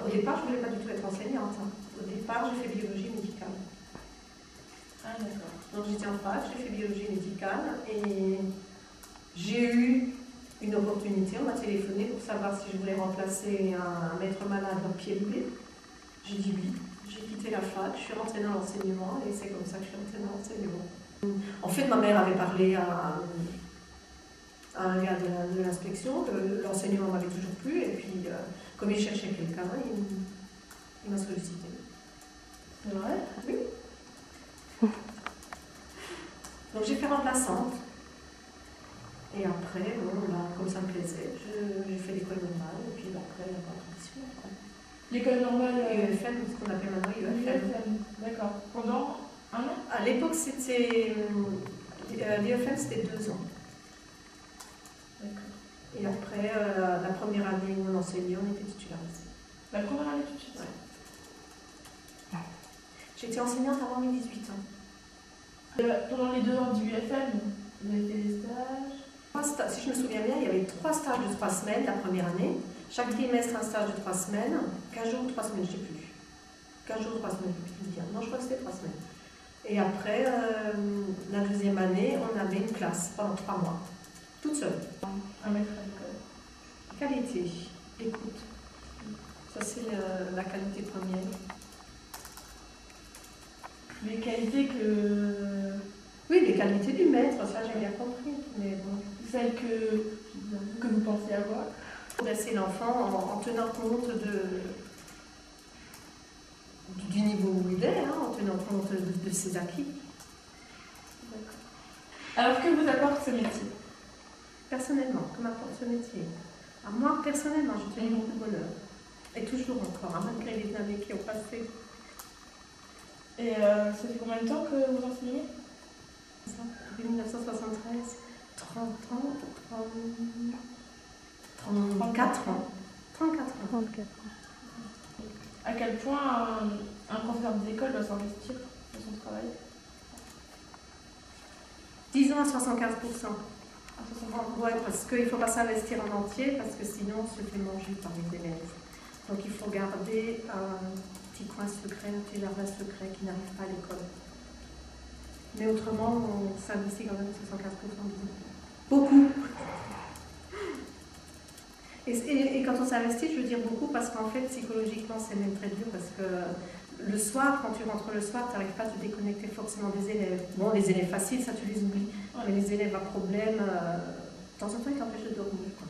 Au départ, je ne voulais pas du tout être enseignante. Hein. Au départ, j'ai fait biologie médicale. Ah, d'accord. Donc j'étais en fac, j'ai fait biologie médicale et j'ai eu une opportunité. On m'a téléphoné pour savoir si je voulais remplacer un maître malade en pied levé. J'ai dit oui. J'ai quitté la fac, je suis rentrée dans l'enseignement et c'est comme ça que je suis rentrée dans l'enseignement. En fait, ma mère avait parlé à un gars de l'inspection que l'enseignement m'avait toujours plu et puis comme il cherchait quelqu'un, il m'a sollicité. C'est vrai? Oui. Donc j'ai fait remplaçante. Et après, bon, bah, comme ça me plaisait, j'ai fait l'école normale et puis après, la transition. L'école normale UFM, ce qu'on appelle maintenant UFM. D'accord. Pendant un an? À l'époque, c'était. L'UFM, c'était 2 ans. D'accord. Et après, la première année où on enseignait, on était titularisé. La première année tout de suite? Ouais. J'étais enseignante avant mes 18 ans. Pendant les 2 ans du UFM, vous avez fait des stages? Si je me souviens bien, il y avait 3 stages de 3 semaines la première année. Chaque trimestre, un stage de 3 semaines. 15 jours ou 3 semaines, je ne sais plus. 15 jours ou 3 semaines, je ne sais plus dire. Non, je crois que c'était 3 semaines. Et après, la deuxième année, on avait une classe pendant 3 mois. Toute seule. Un maître à l'école. Qualité, écoute. Ça, c'est la qualité première. Les qualités que... Oui, les qualités du maître, ça j'ai bien compris. Mais bon. Celles que vous pensez avoir? Dresser l'enfant en tenant compte du niveau où il est, hein, en tenant compte de ses acquis. D'accord. Alors, que vous apporte ce métier? Personnellement, que m'apporte ce métier? Alors, moi, personnellement, je trouve beaucoup de bonheur. Et toujours encore, hein, malgré les années qui ont passé. Et ça fait combien de temps que vous enseignez? Depuis 1973, 30 ans, 34 ans. 34 ans. À quel point un professeur d'école doit s'investir dans son travail? Disons à 75%. À 60%. Ouais, parce qu'il ne faut pas s'investir en entier, parce que sinon on se fait manger par les élèves. Donc il faut garder un petit coin secret, un petit jardin secret qui n'arrive pas à l'école. Mais autrement, on s'investit quand même 75% disons. Beaucoup. Et quand on s'investit, je veux dire beaucoup, parce qu'en fait, psychologiquement, c'est même très dur, parce que le soir, quand tu rentres le soir, tu n'arrives pas à te déconnecter forcément des élèves. Bon, les élèves faciles, ça tu les oublies. Ouais. Mais les élèves à problème, de temps en temps, ils t'empêchent de dormir. Quoi.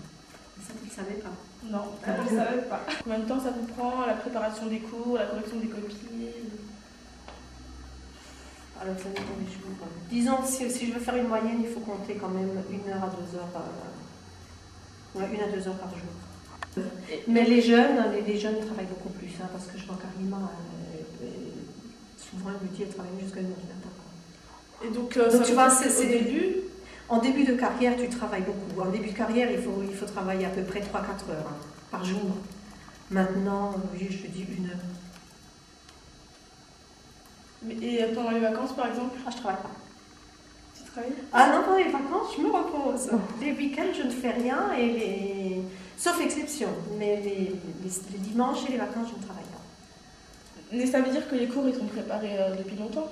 Et ça, tu ne le savais pas. Non, je ne le savais pas. Combien de temps ça vous prend, la préparation des cours, la correction des copies? Alors, ça dépend des jours. Disons, si je veux faire une moyenne, il faut compter quand même 1 heure à 2 heures. Ouais, 1 à 2 heures par jour. Mais les jeunes travaillent beaucoup plus, hein, parce que je vois qu'Arima, souvent, elle me dit qu'elle travaille jusqu'à 1 heure du matin. Et donc tu vois, c'est au début. En début de carrière, tu travailles beaucoup. En début de carrière, il faut travailler à peu près 3-4 heures hein, par jour. Maintenant, oui, je te dis 1 heure. Et pendant les vacances, par exemple? Ah, je travaille pas. Tu travailles? Ah non, pendant les vacances, je me repose. Les week-ends, je ne fais rien, sauf exception. Mais les dimanches et les vacances, je ne travaille pas. Mais ça veut dire que les cours, ils sont préparés depuis longtemps?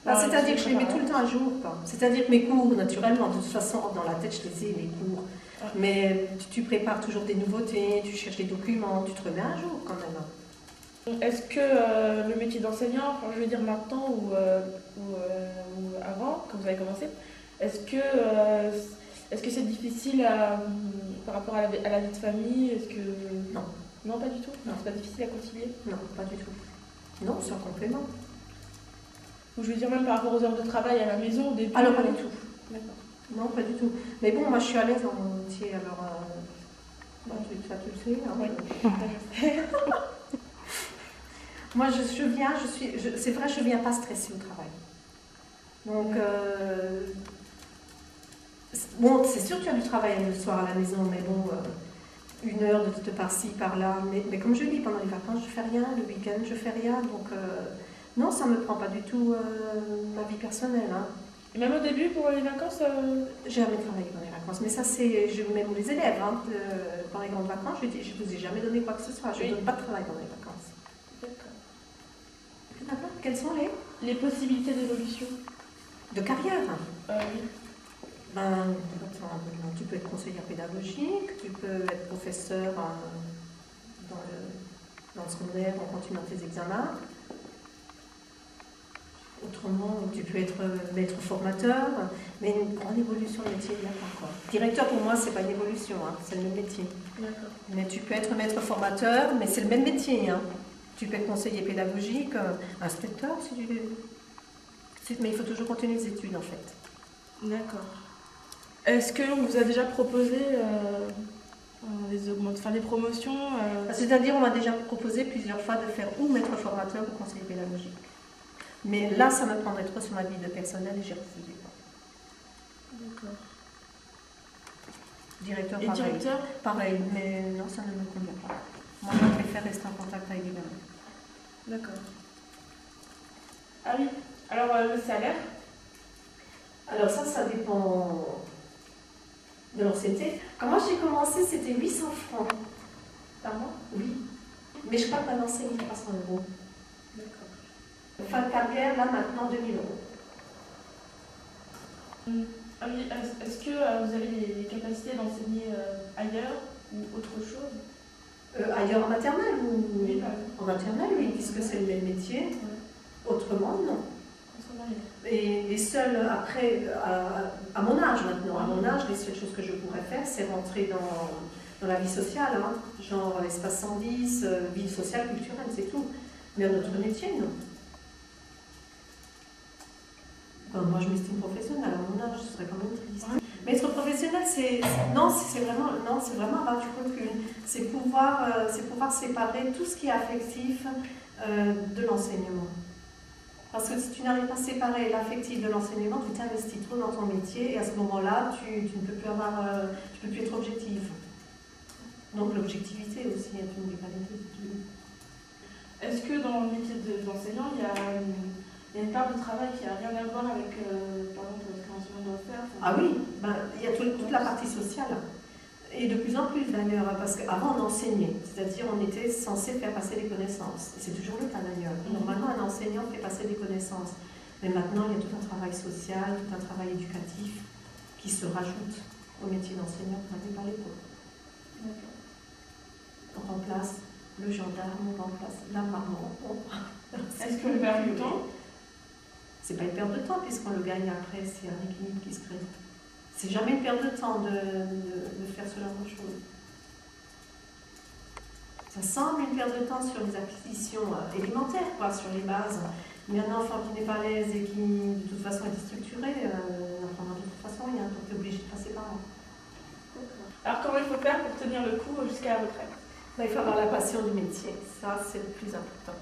C'est-à-dire que je les mets tout le temps à jour. C'est-à-dire que mes cours, naturellement, de toute façon, dans la tête, je les ai, mes cours. Ah. Mais tu prépares toujours des nouveautés, tu cherches des documents, tu te remets à jour quand même. Est-ce que le métier d'enseignant, enfin, je veux dire maintenant ou avant, quand vous avez commencé, est-ce que c'est difficile par rapport à la vie de famille? Non. Non, pas du tout? Non, c'est pas difficile à concilier? Non, pas du tout. Non, c'est un complément. Je veux dire même par rapport aux heures de travail à la maison au début? Alors pas du tout. D'accord. Non, pas du tout. Mais bon, moi je suis à l'aise dans mon métier, alors tu le sais. Hein, oui. Moi c'est vrai, je viens pas stressée au travail. Donc, bon, c'est sûr que tu as du travail le soir à la maison, mais bon, 1 heure de par-ci, par-là. Mais comme je dis, pendant les vacances, je fais rien, le week-end, je fais rien, donc... non, ça ne me prend pas du tout ma vie personnelle. Hein. Et même au début, pour les vacances J'ai jamais travaillé dans les vacances, mais ça c'est, je même les élèves, hein, dans les grandes vacances, je dis, je vous ai jamais donné quoi que ce soit, je ne Oui. donne pas de travail dans les vacances. D'accord. D'accord. Quelles sont Les possibilités d'évolution de carrière? Oui. Ben, tu peux être conseillère pédagogique, tu peux être professeur dans le secondaire en continuant tes examens. Autrement, tu peux être maître formateur, mais une grande évolution de métier, il n'y a pas quoi. Directeur, pour moi, c'est pas une évolution, hein, c'est le même métier. D'accord. Mais tu peux être maître formateur, mais c'est le même métier. Hein. Tu peux être conseiller pédagogique, inspecteur, si tu veux. Mais il faut toujours continuer les études, en fait. D'accord. Est-ce qu'on vous a déjà proposé des promotions C'est-à-dire, on m'a déjà proposé plusieurs fois de faire ou maître formateur ou conseiller pédagogique. Mais là, ça me prendrait trop sur ma vie de personnel et j'ai refusé. D'accord. Directeur, Et pareil. directeur Pareil, mais non, ça ne me convient pas. Moi, je préfère rester en contact avec les gamins. D'accord. Ah oui. Alors, le salaire Alors ça dépend de l'ancienneté. Quand moi j'ai commencé, c'était 800 francs par mois. Oui. Mais je crois que maintenant c'est 1300 euros. D'accord. Fin de carrière, là maintenant 2000 euros. Ah oui, est-ce que vous avez les capacités d'enseigner ailleurs ou autre chose Ailleurs en maternelle ou Oui, par exemple. en maternelle, oui, puisque c'est le même métier. Ouais. Autrement, non. Autrement, oui. Et les seuls, après, à mon âge maintenant, à mon âge, les seules choses que je pourrais faire, c'est rentrer dans la vie sociale, hein, genre l'espace 110, vie sociale, culturelle, c'est tout. Mais un autre métier, non. Moi, je m'estime professionnelle, à mon âge, ce serait quand même triste. Mais être professionnel, c'est vraiment avoir du recul. C'est pouvoir séparer tout ce qui est affectif de l'enseignement. Parce que si tu n'arrives pas à séparer l'affectif de l'enseignement, tu t'investis trop dans ton métier et à ce moment-là, tu ne peux plus être objectif. Donc l'objectivité aussi est une des qualités. Est-ce que dans le métier d'enseignant, il y a une part de travail qui n'a rien à voir avec, par exemple, ce qu'un enseignant doit faire Ah oui, il y a toute la partie sociale. Et de plus en plus d'ailleurs, parce qu'avant on enseignait, c'est-à-dire on était censé faire passer des connaissances. Et c'est toujours le cas d'ailleurs. Normalement un enseignant fait passer des connaissances. Mais maintenant il y a tout un travail social, tout un travail éducatif qui se rajoute au métier d'enseignant qu'on n'avait pas à l'époque. On remplace le gendarme, on remplace la maman. Est-ce qu'on perd du temps? C'est pas une perte de temps puisqu'on le gagne après, c'est un équilibre qui se crée. C'est jamais une perte de temps de faire ce genre de choses. Ça semble une perte de temps sur les acquisitions élémentaires, quoi, sur les bases. Mais un enfant qui n'est pas à l'aise et qui de toute façon est déstructuré, n'apprendra de toute façon rien, donc tu es obligé de passer par là. Alors comment il faut faire pour tenir le coup jusqu'à la retraite? Il faut avoir la passion du métier, ça c'est le plus important.